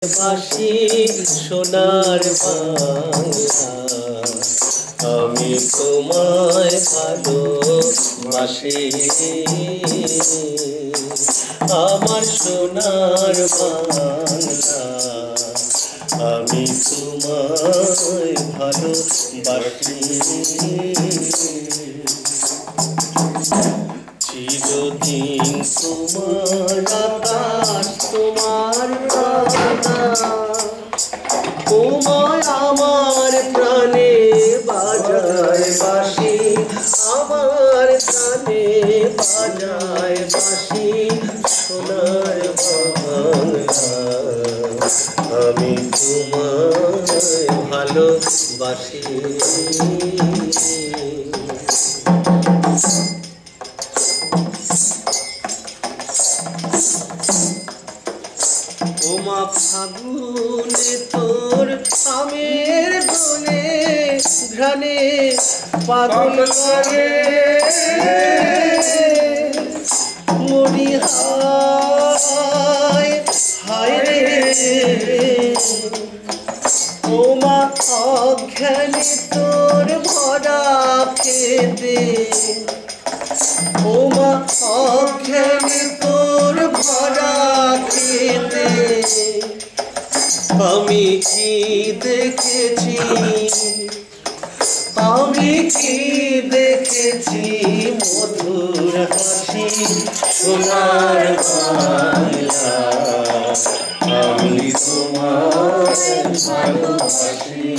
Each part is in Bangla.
বাঁশি সোনার বাংলা, আমি তোমায় ভালোবাসি। আমার সোনার বাংলা, আমি তোমায় ভালোবাসি। চিরদিন তোমার আকাশ, তোমার তোমায় আমার প্রাণে বাজায় বাঁশি, আমার প্রাণে বাজায় বাঁশি। সোনার বাংলা, আমি তোমায় ভালোবাসি। ওমা ফাগুনে তোর আমের দোলে, ঘ্রাণে পাগল করে মরি হায় হায় রে। ওমা অজ্ঞানে তোর ভরা খেতে, ওমা অজ্ঞানে তোর ভরা খেতে। আমি কি দেখেছি, আমি কি দেখেছি মধুর হাসি। সোনার বাংলা, আমি তোমায় ভালোবাসি।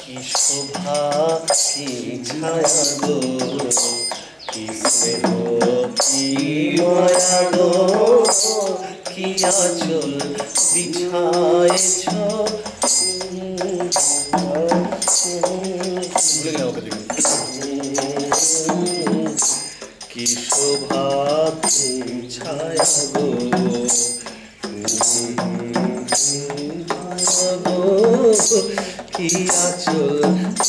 কি শোভা কি ছায়া গো, কি স্নেহ কি মায়া গো, কি আঁচল বিছায়েছ। কি শোভা কি ছায়া গো, কি আঁচল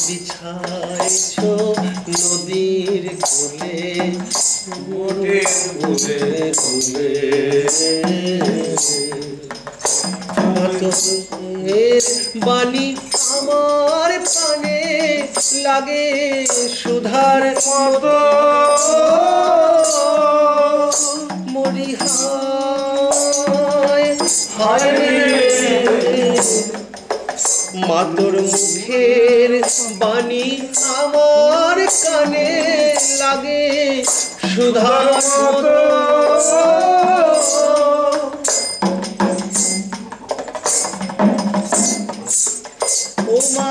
বিছাইছ নদীর কোলে, মোটে কোলে কোলে। মাতঙ্গের বাণী আমার প্রাণে লাগে সুধার মতো, মরি হায় হায় রে। মাতর মুখের বাণী আমার কানে লাগে সুধার মতো। ও মা